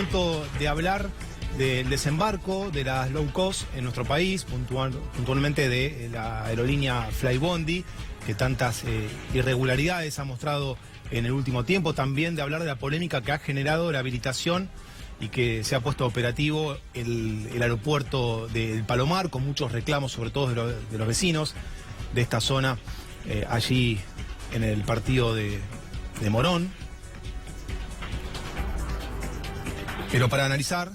momento de hablar del desembarco de las low cost en nuestro país, puntualmente de la aerolínea Flybondi, que tantas irregularidades ha mostrado en el último tiempo. También de hablar de la polémica que ha generado la habilitación y que se ha puesto operativo el aeropuerto del Palomar, con muchos reclamos, sobre todo de los vecinos de esta zona, allí en el partido de Morón. Pero para analizar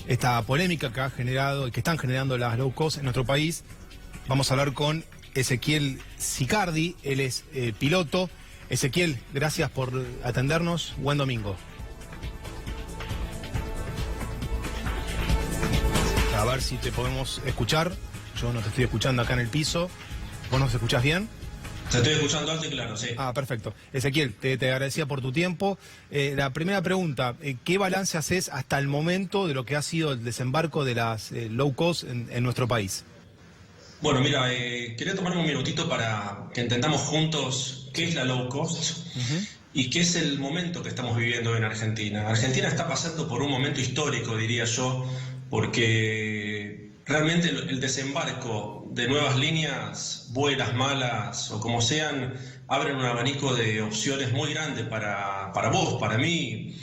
esta polémica que ha generado y que están generando las low cost en nuestro país, vamos a hablar con Ezequiel Sicardi. Él es piloto. Ezequiel, gracias por atendernos. Buen domingo. A ver si te podemos escuchar. Yo no te estoy escuchando acá en el piso. ¿Vos nos escuchás bien? Te estoy escuchando alto y claro, sí. Ah, perfecto. Ezequiel, te agradecía por tu tiempo. La primera pregunta, ¿qué balance haces hasta el momento de lo que ha sido el desembarco de las low cost en nuestro país? Bueno, mira, quería tomarme un minutito para que entendamos juntos qué es la low cost y qué es el momento que estamos viviendo en Argentina. Argentina está pasando por un momento histórico, diría yo, porque realmente el desembarco de nuevas líneas, buenas, malas o como sean, abren un abanico de opciones muy grande para vos, para mí,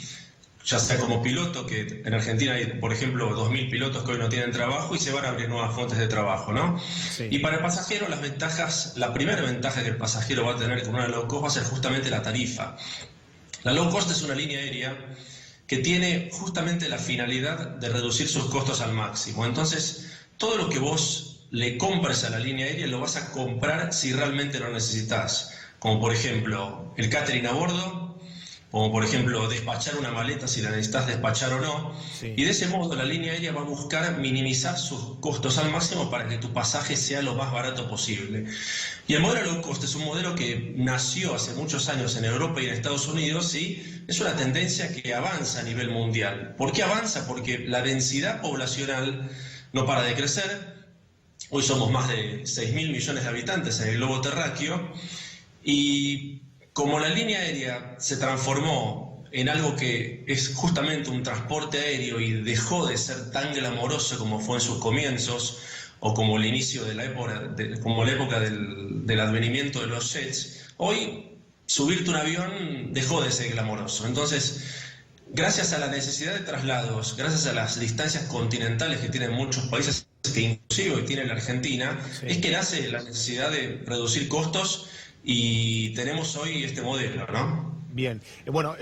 ya sea como piloto, que en Argentina hay, por ejemplo, 2.000 pilotos que hoy no tienen trabajo y se van a abrir nuevas fuentes de trabajo, ¿no? Sí. Y para el pasajero, las ventajas, la primera ventaja que el pasajero va a tener con una low cost va a ser justamente la tarifa. La low cost es una línea aérea que tiene justamente la finalidad de reducir sus costos al máximo. Entonces, todo lo que vos le compres a la línea aérea lo vas a comprar si realmente lo necesitas. Como por ejemplo, el catering a bordo, como por ejemplo despachar una maleta si la necesitas despachar o no. Sí. Y de ese modo la línea aérea va a buscar minimizar sus costos al máximo para que tu pasaje sea lo más barato posible. Y el modelo low cost es un modelo que nació hace muchos años en Europa y en Estados Unidos y es una tendencia que avanza a nivel mundial. ¿Por qué avanza? Porque la densidad poblacional no para de crecer. Hoy somos más de 6.000 millones de habitantes en el globo terráqueo y como la línea aérea se transformó en algo que es justamente un transporte aéreo y dejó de ser tan glamoroso como fue en sus comienzos o como el inicio de la época, como la época del advenimiento de los jets, hoy subirte un avión dejó de ser glamoroso. Entonces, gracias a la necesidad de traslados, gracias a las distancias continentales que tienen muchos países, que inclusive hoy tiene la Argentina, sí, es que nace la necesidad de reducir costos y tenemos hoy este modelo, ¿no? Bien, bueno,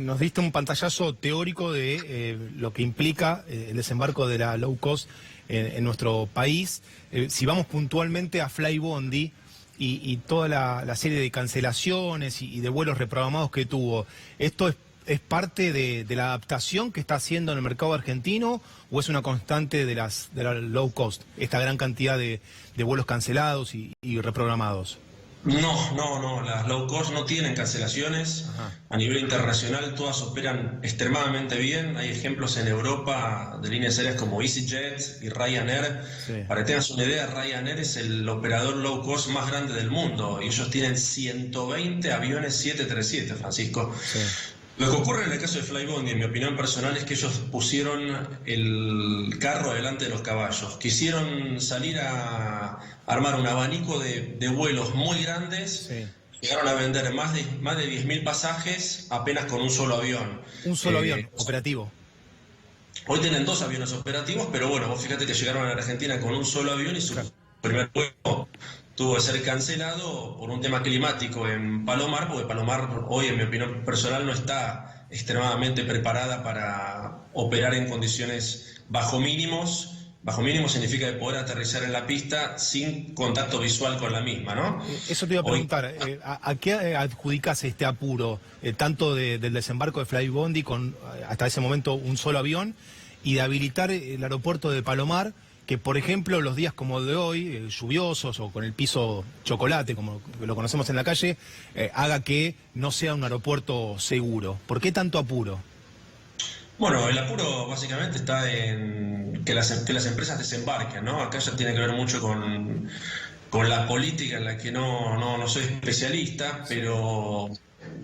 nos diste un pantallazo teórico de lo que implica el desembarco de la low cost en nuestro país. Si vamos puntualmente a Flybondi y toda la serie de cancelaciones y de vuelos reprogramados que tuvo, ¿esto es parte de la adaptación que está haciendo en el mercado argentino o es una constante de la low cost, esta gran cantidad de vuelos cancelados y reprogramados? No, las low cost no tienen cancelaciones. Ajá. A nivel internacional todas operan extremadamente bien. Hay ejemplos en Europa de líneas aéreas como EasyJet y Ryanair. Sí. Para que tengas una idea, Ryanair es el operador low cost más grande del mundo y ellos tienen 120 aviones 737, Francisco. Sí. Lo que ocurre en el caso de Flybondi, en mi opinión personal, es que ellos pusieron el carro delante de los caballos. Quisieron salir a armar un abanico de vuelos muy grandes. Sí. Llegaron a vender más de 10.000 pasajes apenas con un solo avión. Un solo avión operativo. Hoy tienen 2 aviones operativos, pero bueno, vos fíjate que llegaron a la Argentina con un solo avión y su primer vuelo tuvo que ser cancelado por un tema climático en Palomar, porque Palomar hoy, en mi opinión personal, no está extremadamente preparada para operar en condiciones bajo mínimos. Bajo mínimos significa de poder aterrizar en la pista sin contacto visual con la misma, ¿no? Eso te iba a preguntar, ¿a qué adjudicas este apuro, tanto del desembarco de Flybondi con hasta ese momento un solo avión y de habilitar el aeropuerto de Palomar, que por ejemplo los días como de hoy, lluviosos o con el piso chocolate, como lo conocemos en la calle, haga que no sea un aeropuerto seguro? ¿Por qué tanto apuro? Bueno, el apuro básicamente está en que las empresas desembarquen, ¿no? Acá ya tiene que ver mucho con la política en la que no soy especialista, pero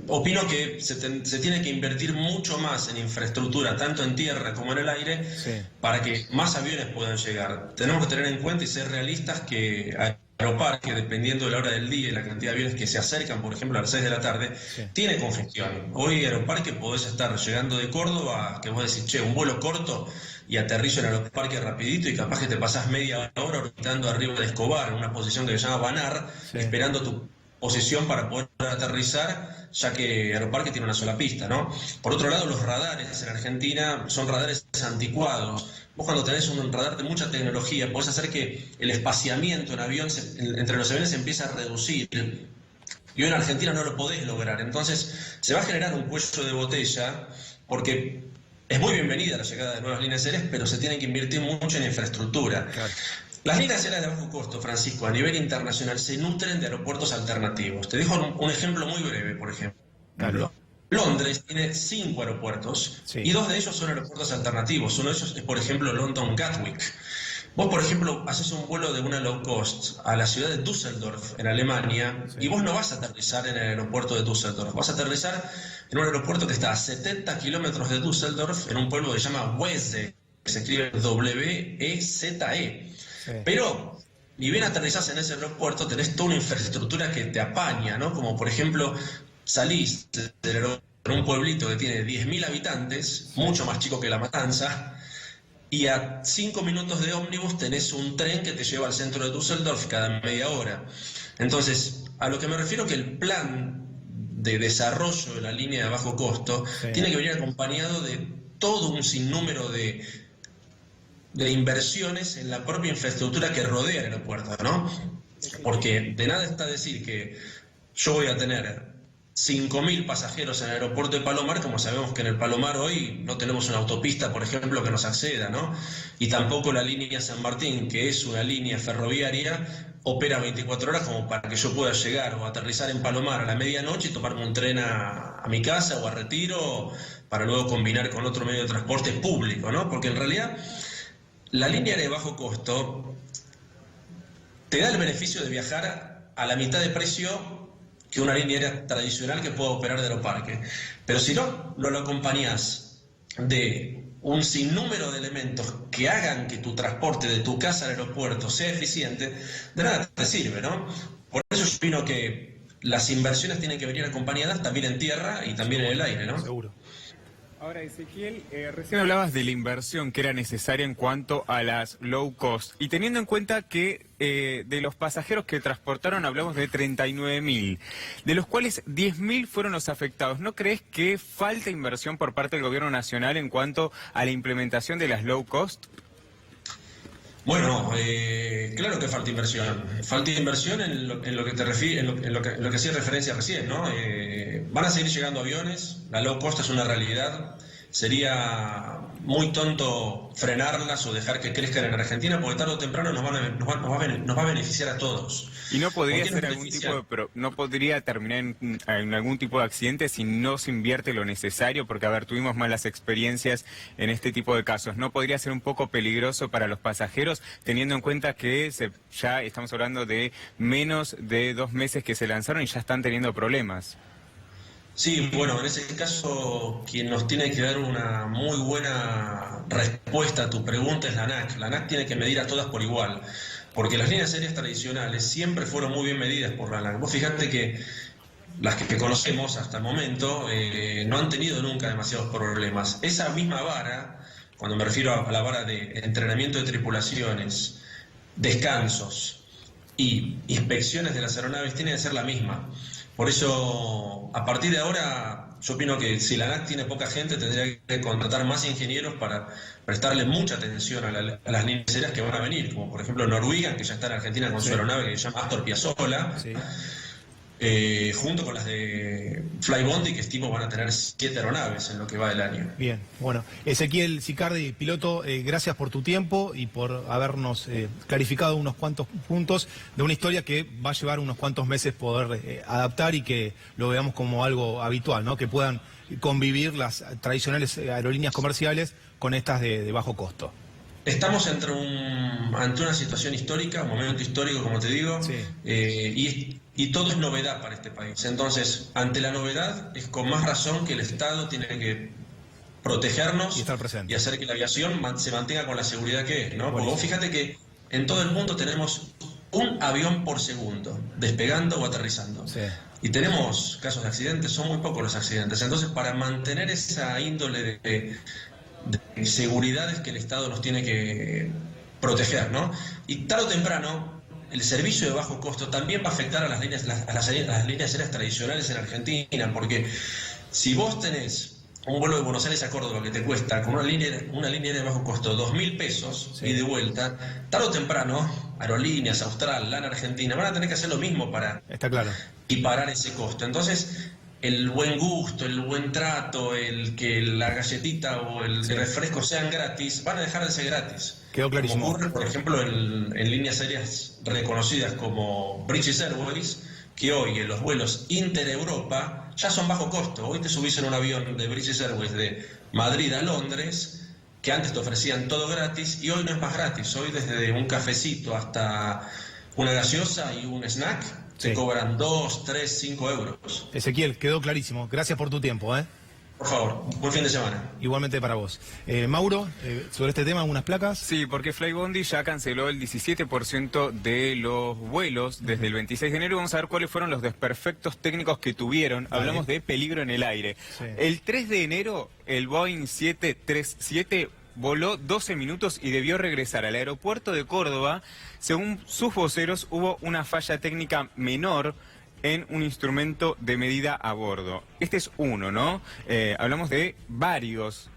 opino que se tiene que invertir mucho más en infraestructura, tanto en tierra como en el aire, para que más aviones puedan llegar. Tenemos que tener en cuenta y ser realistas que Aeroparque, dependiendo de la hora del día y la cantidad de aviones que se acercan, por ejemplo, a las 6 de la tarde, tiene congestión. Hoy Aeroparque podés estar llegando de Córdoba, que vos decís, che, un vuelo corto, y aterrizo en Aeroparque rapidito, y capaz que te pasás media hora orbitando arriba de Escobar, en una posición que se llama Banar, esperando tu posición para poder aterrizar, ya que Aeroparque tiene una sola pista, ¿no? Por otro lado, los radares en Argentina son radares anticuados. Vos cuando tenés un radar de mucha tecnología, podés hacer que el espaciamiento en avión entre los aviones se empiece a reducir. Y hoy en Argentina no lo podés lograr. Entonces, se va a generar un cuello de botella, porque es muy bienvenida la llegada de nuevas líneas aéreas, pero se tiene que invertir mucho en infraestructura. Claro. Las líneas aéreas de bajo costo, Francisco, a nivel internacional, se nutren de aeropuertos alternativos. Te dejo un ejemplo muy breve, por ejemplo. Claro. Londres tiene 5 aeropuertos y 2 de ellos son aeropuertos alternativos. Uno de ellos es, por ejemplo, London Gatwick. Vos, por ejemplo, haces un vuelo de una low cost a la ciudad de Düsseldorf, en Alemania, y vos no vas a aterrizar en el aeropuerto de Düsseldorf. Vas a aterrizar en un aeropuerto que está a 70 kilómetros de Düsseldorf, en un pueblo que se llama Weze, que se escribe W-E-Z-E. Pero, ni bien aterrizás en ese aeropuerto, tenés toda una infraestructura que te apaña, ¿no? Como, por ejemplo, salís de un pueblito que tiene 10.000 habitantes, mucho más chico que La Matanza, y a 5 minutos de ómnibus tenés un tren que te lleva al centro de Düsseldorf cada media hora. Entonces, a lo que me refiero que el plan de desarrollo de la línea de bajo costo tiene que venir acompañado de todo un sinnúmero de inversiones en la propia infraestructura que rodea el aeropuerto, ¿no? Porque de nada está decir que yo voy a tener 5.000 pasajeros en el aeropuerto de Palomar, como sabemos que en el Palomar hoy no tenemos una autopista, por ejemplo, que nos acceda, ¿no? Y tampoco la línea San Martín, que es una línea ferroviaria, opera 24 horas como para que yo pueda llegar o aterrizar en Palomar a la medianoche y tomarme un tren a mi casa o a Retiro, para luego combinar con otro medio de transporte público, ¿no? Porque en realidad la línea de bajo costo te da el beneficio de viajar a la mitad de precio que una línea aérea tradicional que pueda operar de Aeroparque. Pero si no lo acompañás de un sinnúmero de elementos que hagan que tu transporte de tu casa al aeropuerto sea eficiente, de nada te sirve, ¿no? Por eso yo opino que las inversiones tienen que venir acompañadas también en tierra y también en el aire, ¿no? Seguro. Ahora, Ezequiel, recién hablabas de la inversión que era necesaria en cuanto a las low cost. Y teniendo en cuenta que de los pasajeros que transportaron hablamos de 39.000, de los cuales 10.000 fueron los afectados. ¿No crees que falta inversión por parte del gobierno nacional en cuanto a la implementación de las low cost? Bueno, claro que falta inversión. Falta inversión en lo que te refiere, en lo que hacía referencia recién, ¿no? Van a seguir llegando aviones, la low cost es una realidad. Sería muy tonto frenarlas o dejar que crezcan en Argentina, porque tarde o temprano nos va a beneficiar a todos. ¿Y no podría ser algún tipo no podría terminar en algún tipo de accidente si no se invierte lo necesario? Porque, a ver, tuvimos malas experiencias en este tipo de casos. ¿No podría ser un poco peligroso para los pasajeros, teniendo en cuenta que ya estamos hablando de menos de 2 meses que se lanzaron y ya están teniendo problemas? Sí, bueno, en ese caso quien nos tiene que dar una muy buena respuesta a tu pregunta es la ANAC. La ANAC tiene que medir a todas por igual, porque las líneas aéreas tradicionales siempre fueron muy bien medidas por la ANAC. Vos fijate que las que conocemos hasta el momento no han tenido nunca demasiados problemas. Esa misma vara, cuando me refiero a la vara de entrenamiento de tripulaciones, descansos y inspecciones de las aeronaves, tiene que ser la misma. Por eso, a partir de ahora, yo opino que si la ANAC tiene poca gente, tendría que contratar más ingenieros para prestarle mucha atención a las líneas aéreas que van a venir, como por ejemplo Norwegian, que ya está en Argentina con su aeronave que se llama Astor Piazzolla, junto con las de Flybondi, que estimo van a tener 7 aeronaves en lo que va del año. Bien, bueno. Ezequiel Sicardi, piloto, gracias por tu tiempo y por habernos clarificado unos cuantos puntos de una historia que va a llevar unos cuantos meses poder adaptar y que lo veamos como algo habitual, ¿no? Que puedan convivir las tradicionales aerolíneas comerciales con estas de bajo costo. Estamos ante una situación histórica, un momento histórico, como te digo, y y todo es novedad para este país. Entonces, ante la novedad, es con más razón que el Estado tiene que protegernos y estar presente, y hacer que la aviación se mantenga con la seguridad que es, ¿no? Porque vos fíjate que en todo el mundo tenemos un avión por segundo, despegando o aterrizando. Sí. Y tenemos casos de accidentes, son muy pocos los accidentes. Entonces, para mantener esa índole de seguridad es que el Estado nos tiene que proteger, ¿no? Y tarde o temprano, el servicio de bajo costo también va a afectar a las líneas aéreas tradicionales en Argentina, porque si vos tenés un vuelo de Buenos Aires a Córdoba que te cuesta con una línea aérea de bajo costo 2.000 pesos sí, y de vuelta, tarde o temprano, Aerolíneas, Austral, LAN Argentina van a tener que hacer lo mismo para está claro, equiparar ese costo. Entonces, el buen gusto, el buen trato, el que la galletita o el refresco sean gratis, van a dejar de ser gratis. Quedó clarísimo. Como ocurre, por ejemplo, en líneas aéreas reconocidas como British Airways, que hoy en los vuelos inter-Europa ya son bajo costo. Hoy te subís en un avión de British Airways de Madrid a Londres, que antes te ofrecían todo gratis, y hoy no es más gratis. Hoy desde un cafecito hasta una gaseosa y un snack, se cobran 2, 3, 5 euros. Ezequiel, quedó clarísimo. Gracias por tu tiempo, ¿eh? Por favor, buen fin de semana. Igualmente para vos. Mauro, sobre este tema, algunas placas. Sí, porque Flybondi ya canceló el 17% de los vuelos desde el 26 de enero. Vamos a ver cuáles fueron los desperfectos técnicos que tuvieron. Vale. Hablamos de peligro en el aire. Sí. El 3 de enero, el Boeing 737 voló 12 minutos y debió regresar al aeropuerto de Córdoba. Según sus voceros, hubo una falla técnica menor en un instrumento de medida a bordo. Este es uno, ¿no? Hablamos de varios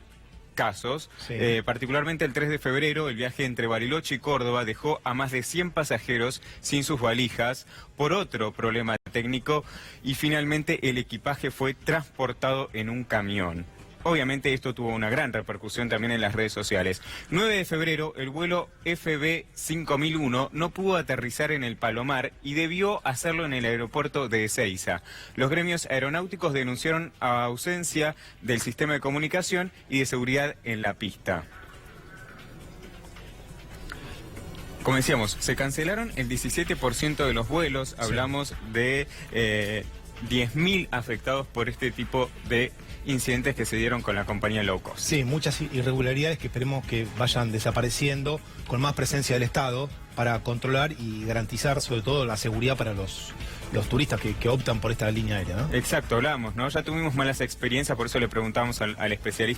casos. Sí. Particularmente el 3 de febrero, el viaje entre Bariloche y Córdoba dejó a más de 100 pasajeros sin sus valijas por otro problema técnico y finalmente el equipaje fue transportado en un camión. Obviamente esto tuvo una gran repercusión también en las redes sociales. 9 de febrero, el vuelo FB 5001 no pudo aterrizar en el Palomar y debió hacerlo en el aeropuerto de Ezeiza. Los gremios aeronáuticos denunciaron ausencia del sistema de comunicación y de seguridad en la pista. Como decíamos, se cancelaron el 17% de los vuelos. Hablamos de 10.000 afectados por este tipo de incidentes que se dieron con la compañía low cost. Sí, muchas irregularidades que esperemos que vayan desapareciendo con más presencia del Estado para controlar y garantizar sobre todo la seguridad para los turistas que optan por esta línea aérea, ¿no? Exacto, hablamos, ¿no? Ya tuvimos malas experiencias, por eso le preguntamos al especialista